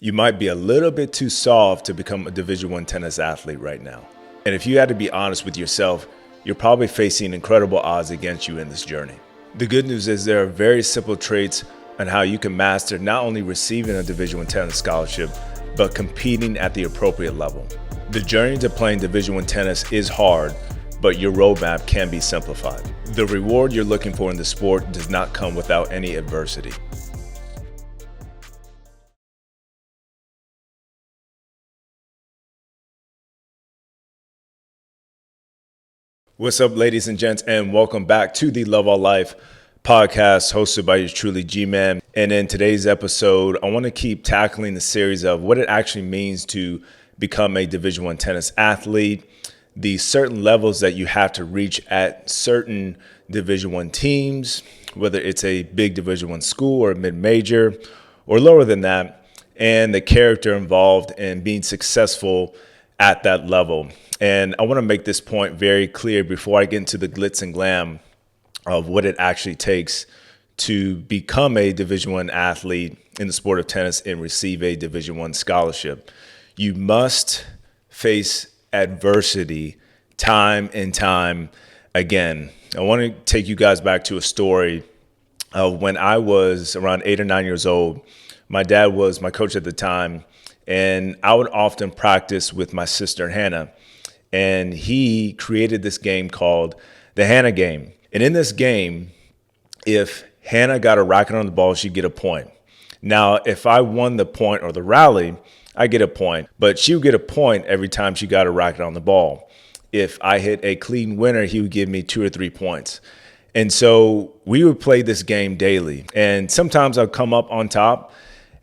You might be a little bit too soft to become a Division I tennis athlete right now. And if you had to be honest with yourself, you're probably facing incredible odds against you in this journey. The good news is there are very simple traits on how you can master not only receiving a Division I tennis scholarship, but competing at the appropriate level. The journey to playing Division I tennis is hard, but your roadmap can be simplified. The reward you're looking for in the sport does not come without any adversity. What's up, ladies and gents, and welcome back to the Love All Life podcast hosted by yours truly, G-Man. And in today's episode, I want to keep tackling the series of what it actually means to become a Division I tennis athlete, the certain levels that you have to reach at certain Division I teams, whether it's a big Division I school or mid-major or lower than that, and the character involved in being successful at that level. And I want to make this point very clear before I get into the glitz and glam of what it actually takes to become a Division I athlete in the sport of tennis and receive a Division I scholarship. You must face adversity time and time again. I want to take you guys back to a story of when I was around 8 or 9 years old. My dad was my coach at the time, and I would often practice with my sister Hannah. And he created this game called the Hannah game. And in this game, if Hannah got a racket on the ball, she'd get a point. Now, if I won the point or the rally, I get a point, but she would get a point every time she got a racket on the ball. If I hit a clean winner, he would give me 2 or 3 points. And so we would play this game daily. And sometimes I'd come up on top,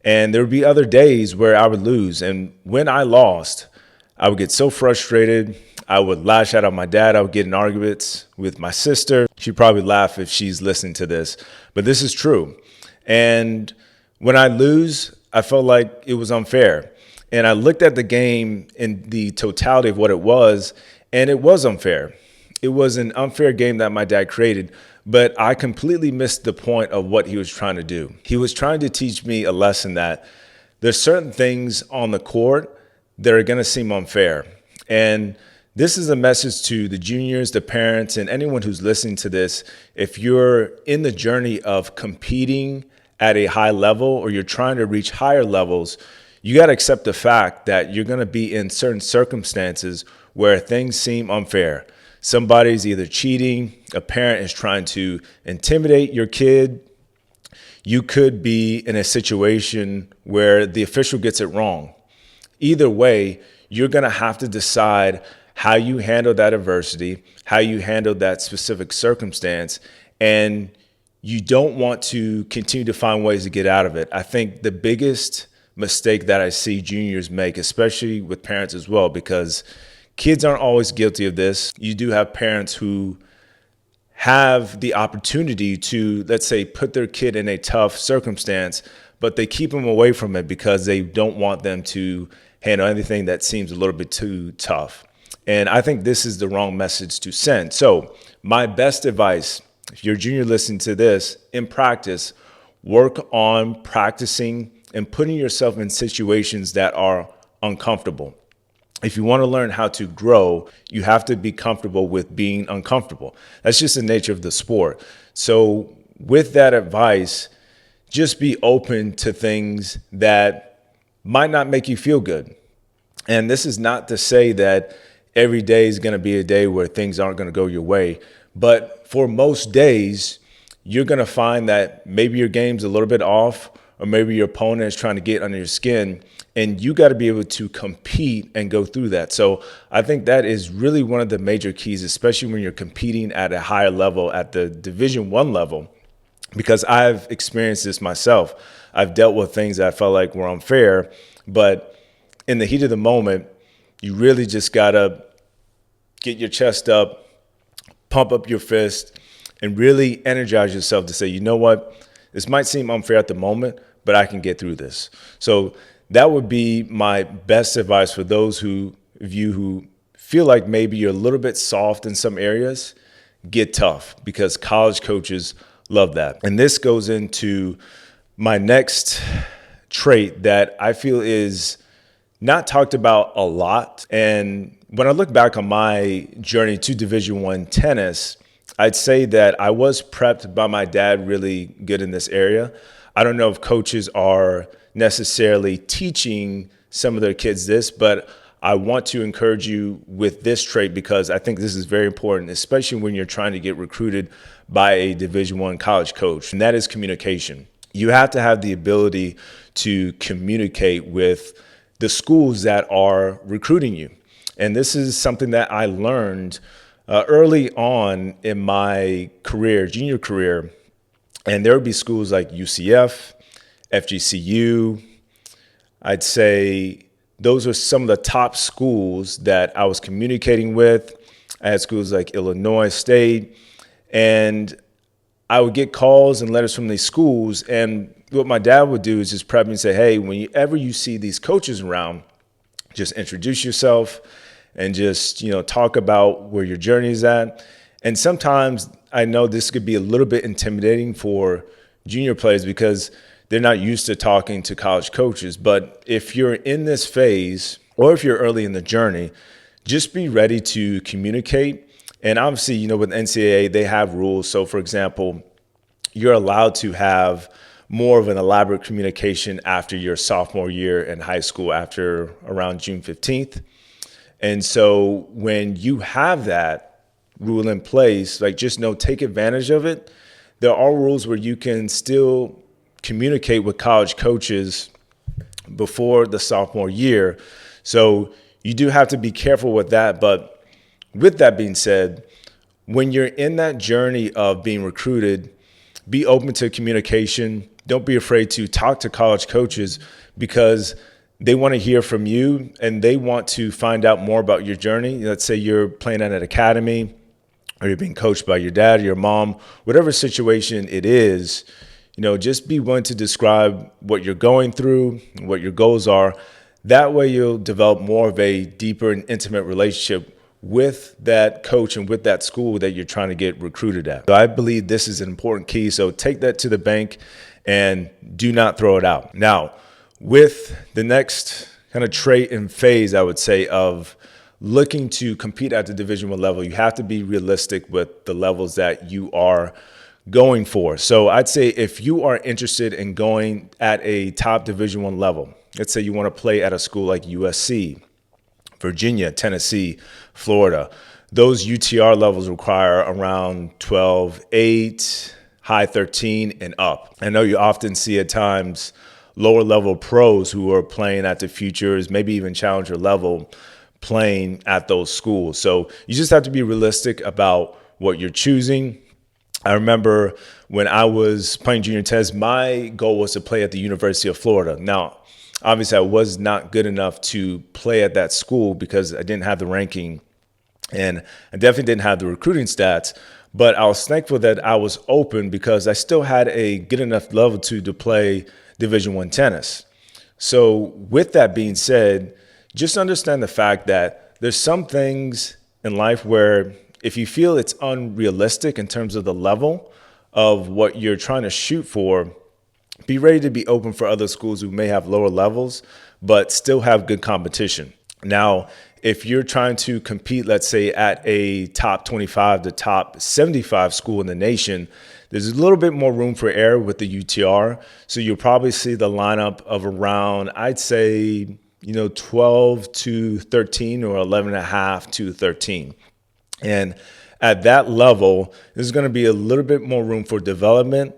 and there would be other days where I would lose. And when I lost, I would get so frustrated. I would lash out at my dad. I would get in arguments with my sister. She'd probably laugh if she's listening to this, but this is true. And when I lose, I felt like it was unfair. And I looked at the game in the totality of what it was, and it was unfair. It was an unfair game that my dad created, but I completely missed the point of what he was trying to do. He was trying to teach me a lesson that there's certain things on the court that are going to seem unfair. And this is a message to the juniors, the parents, and anyone who's listening to this. If you're in the journey of competing at a high level or you're trying to reach higher levels, you got to accept the fact that you're going to be in certain circumstances where things seem unfair. Somebody's either cheating, a parent is trying to intimidate your kid. You could be in a situation where the official gets it wrong. Either way, you're going to have to decide how you handle that adversity, how you handle that specific circumstance, and you don't want to continue to find ways to get out of it. I think the biggest mistake that I see juniors make, especially with parents as well, because kids aren't always guilty of this. You do have parents who have the opportunity to, let's say, put their kid in a tough circumstance, but they keep them away from it because they don't want them to handle anything that seems a little bit too tough. And I think this is the wrong message to send. So my best advice, if you're a junior listening to this, in practice, work on practicing and putting yourself in situations that are uncomfortable. If you want to learn how to grow, you have to be comfortable with being uncomfortable. That's just the nature of the sport. So with that advice, just be open to things that might not make you feel good. And this is not to say that every day is going to be a day where things aren't going to go your way. But for most days, you're going to find that maybe your game's a little bit off, or maybe your opponent is trying to get under your skin, and you got to be able to compete and go through that. So I think that is really one of the major keys, especially when you're competing at a higher level, at the Division I level, because I've experienced this myself. I've dealt with things that I felt like were unfair, but in the heat of the moment, you really just got to get your chest up, pump up your fist, and really energize yourself to say, you know what, this might seem unfair at the moment, but I can get through this. So that would be my best advice for those of you who feel like maybe you're a little bit soft in some areas. Get tough, because college coaches love that. And this goes into my next trait that I feel is not talked about a lot. And when I look back on my journey to Division I tennis, I'd say that I was prepped by my dad really good in this area. I don't know if coaches are necessarily teaching some of their kids this, but I want to encourage you with this trait because I think this is very important, especially when you're trying to get recruited by a Division I college coach, and that is communication. You have to have the ability to communicate with the schools that are recruiting you. And this is something that I learned early on in my career, junior career. And there would be schools like UCF, FGCU. I'd say those are some of the top schools that I was communicating with. I had schools like Illinois State, and I would get calls and letters from these schools. And what my dad would do is just prep me and say, hey, whenever you see these coaches around, just introduce yourself and just, talk about where your journey is at. And sometimes I know this could be a little bit intimidating for junior players because they're not used to talking to college coaches. But if you're in this phase or if you're early in the journey, just be ready to communicate. And obviously, with NCAA, they have rules. So, for example, you're allowed to have more of an elaborate communication after your sophomore year in high school, after around June 15th. And so when you have that rule in place, just take advantage of it. There are rules where you can still communicate with college coaches before the sophomore year. So you do have to be careful with that. But with that being said, when you're in that journey of being recruited, be open to communication. Don't be afraid to talk to college coaches because they want to hear from you and they want to find out more about your journey. Let's say you're playing at an academy or you're being coached by your dad or your mom, whatever situation it is, just be willing to describe what you're going through, what your goals are. That way you'll develop more of a deeper and intimate relationship with that coach and with that school that you're trying to get recruited at. So I believe this is an important key. So take that to the bank and do not throw it out. Now, with the next kind of trait and phase, I would say, of looking to compete at the Division I level, you have to be realistic with the levels that you are going for. So I'd say if you are interested in going at a top Division I level, let's say you want to play at a school like USC, Virginia, Tennessee, Florida, those UTR levels require around 12.8, high 13 and up. I know you often see at times lower level pros who are playing at the futures, maybe even challenger level, playing at those schools. So you just have to be realistic about what you're choosing. I remember when I was playing junior tennis, my goal was to play at the University of Florida. Now, obviously, I was not good enough to play at that school because I didn't have the ranking and I definitely didn't have the recruiting stats. But I was thankful that I was open because I still had a good enough level to play Division I tennis. So with that being said, just understand the fact that there's some things in life where if you feel it's unrealistic in terms of the level of what you're trying to shoot for, be ready to be open for other schools who may have lower levels, but still have good competition. Now, if you're trying to compete, let's say at a top 25 to top 75 school in the nation, there's a little bit more room for error with the UTR. So you'll probably see the lineup of around, I'd say, 12 to 13 or 11.5 to 13. And at that level, there's going to be a little bit more room for development.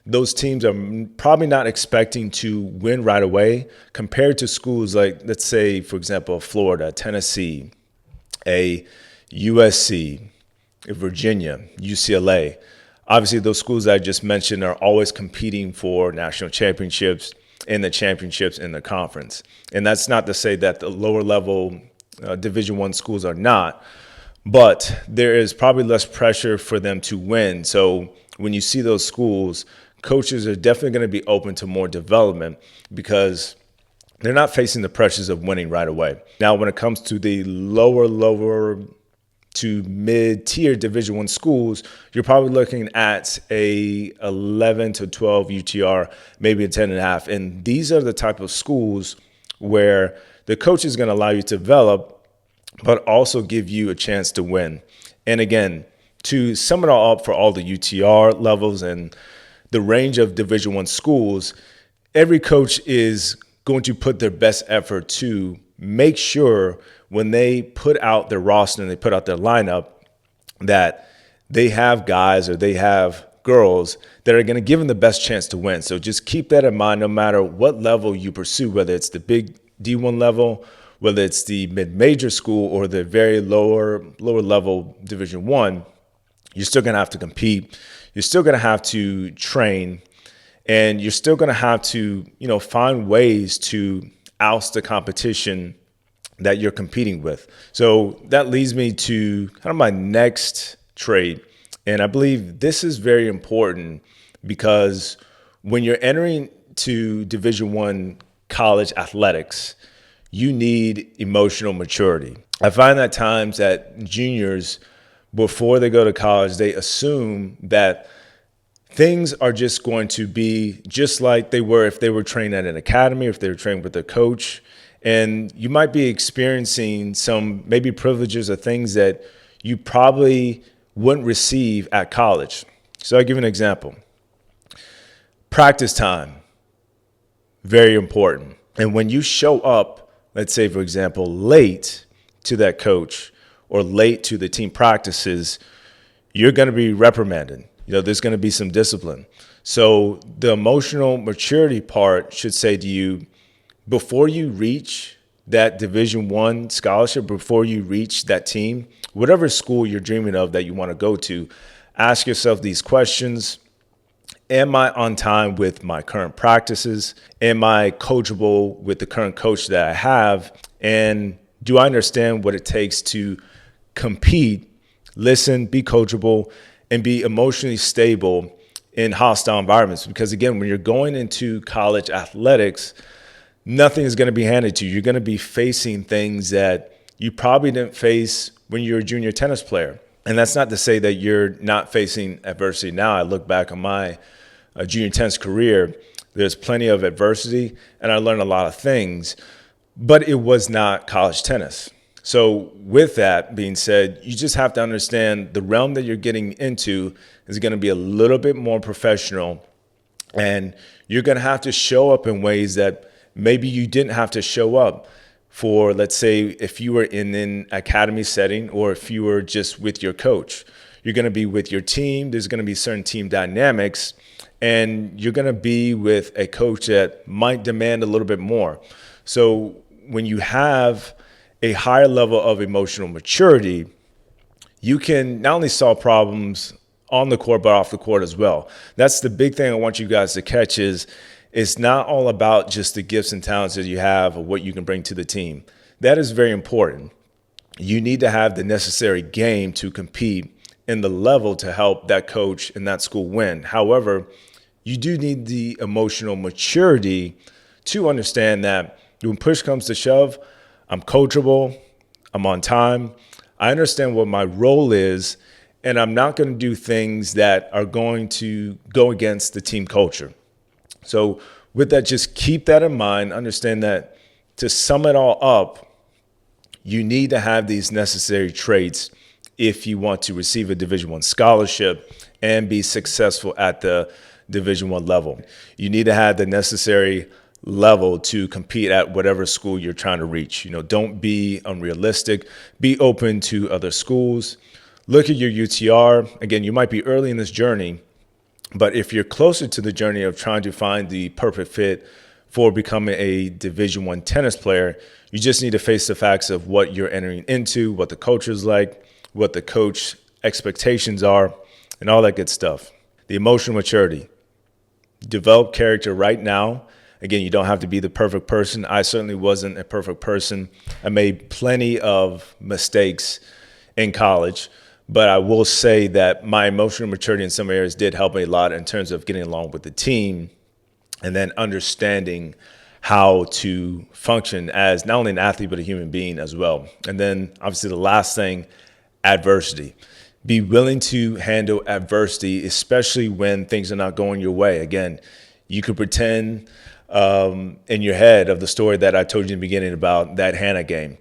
Those teams are probably not expecting to win right away compared to schools like, let's say, for example, Florida, Tennessee, a USC, a Virginia, UCLA. Obviously, those schools that I just mentioned are always competing for national championships and the championships in the conference. And that's not to say that the lower level Division I schools are not, but there is probably less pressure for them to win. So when you see those schools, coaches are definitely going to be open to more development because they're not facing the pressures of winning right away. Now, when it comes to the lower to mid-tier Division I schools, you're probably looking at a 11 to 12 UTR, maybe a 10 and a half. And these are the type of schools where the coach is going to allow you to develop, but also give you a chance to win. And again, to sum it all up for all the UTR levels and the range of Division I schools, every coach is going to put their best effort to make sure when they put out their roster and they put out their lineup that they have guys or they have girls that are going to give them the best chance to win. So just keep that in mind no matter what level you pursue, whether it's the big D1 level, whether it's the mid-major school or the very lower level Division I, you're still going to have to compete. You're still going to have to train, and you're still going to have to, find ways to oust the competition that you're competing with. So that leads me to kind of my next trade. And I believe this is very important because when you're entering to Division I college athletics, you need emotional maturity. I find that times that juniors, before they go to college, they assume that things are just going to be just like they were if they were trained at an academy, if they were trained with a coach. And you might be experiencing some maybe privileges or things that you probably wouldn't receive at college. So I'll give you an example. Practice time, very important. And when you show up, let's say, for example, late to that coach or late to the team practices, you're going to be reprimanded. There's going to be some discipline. So the emotional maturity part should say to you, before you reach that Division I scholarship, before you reach that team, whatever school you're dreaming of that you want to go to, ask yourself these questions. Am I on time with my current practices? Am I coachable with the current coach that I have? And do I understand what it takes to compete, listen, be coachable, and be emotionally stable in hostile environments? Because again, when you're going into college athletics, nothing is going to be handed to you. You're going to be facing things that you probably didn't face when you're a junior tennis player. And that's not to say that you're not facing adversity now. I look back on my junior tennis career, there's plenty of adversity, and I learned a lot of things, but it was not college tennis. So with that being said, you just have to understand the realm that you're getting into is going to be a little bit more professional, and you're going to have to show up in ways that maybe you didn't have to show up for, let's say, if you were in an academy setting or if you were just with your coach. You're going to be with your team. There's going to be certain team dynamics, and you're going to be with a coach that might demand a little bit more. So when you have a higher level of emotional maturity, you can not only solve problems on the court, but off the court as well. That's the big thing I want you guys to catch is it's not all about just the gifts and talents that you have or what you can bring to the team. That is very important. You need to have the necessary game to compete in the level to help that coach and that school win. However, you do need the emotional maturity to understand that when push comes to shove, I'm coachable, I'm on time, I understand what my role is, and I'm not going to do things that are going to go against the team culture. So with that, just keep that in mind. Understand that to sum it all up, you need to have these necessary traits if you want to receive a Division I scholarship and be successful at the Division I level. You need to have the necessary level to compete at whatever school you're trying to reach. Don't be unrealistic. Be open to other schools. Look at your UTR. Again, you might be early in this journey, but if you're closer to the journey of trying to find the perfect fit for becoming a Division I tennis player, you just need to face the facts of what you're entering into, what the culture is like, what the coach expectations are, and all that good stuff. The emotional maturity. Develop character right now. Again, you don't have to be the perfect person. I certainly wasn't a perfect person. I made plenty of mistakes in college. But I will say that my emotional maturity in some areas did help me a lot in terms of getting along with the team and then understanding how to function as not only an athlete, but a human being as well. And then obviously the last thing, adversity. Be willing to handle adversity, especially when things are not going your way. Again, you could pretend in your head of the story that I told you in the beginning about that Hannah game.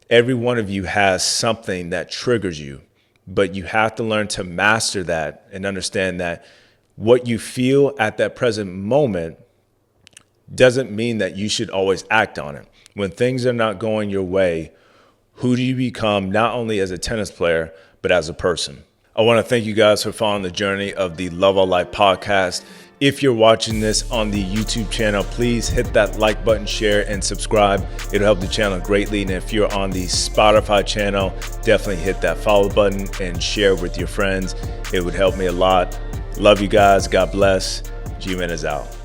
Every one of you has something that triggers you, but you have to learn to master that and understand that what you feel at that present moment doesn't mean that you should always act on it. When things are not going your way, who do you become not only as a tennis player, but as a person? I want to thank you guys for following the journey of the Love All Life podcast. If you're watching this on the YouTube channel, please hit that like button, share, and subscribe. It'll help the channel greatly. And if you're on the Spotify channel, definitely hit that follow button and share with your friends. It would help me a lot. Love you guys. God bless. G-Man is out.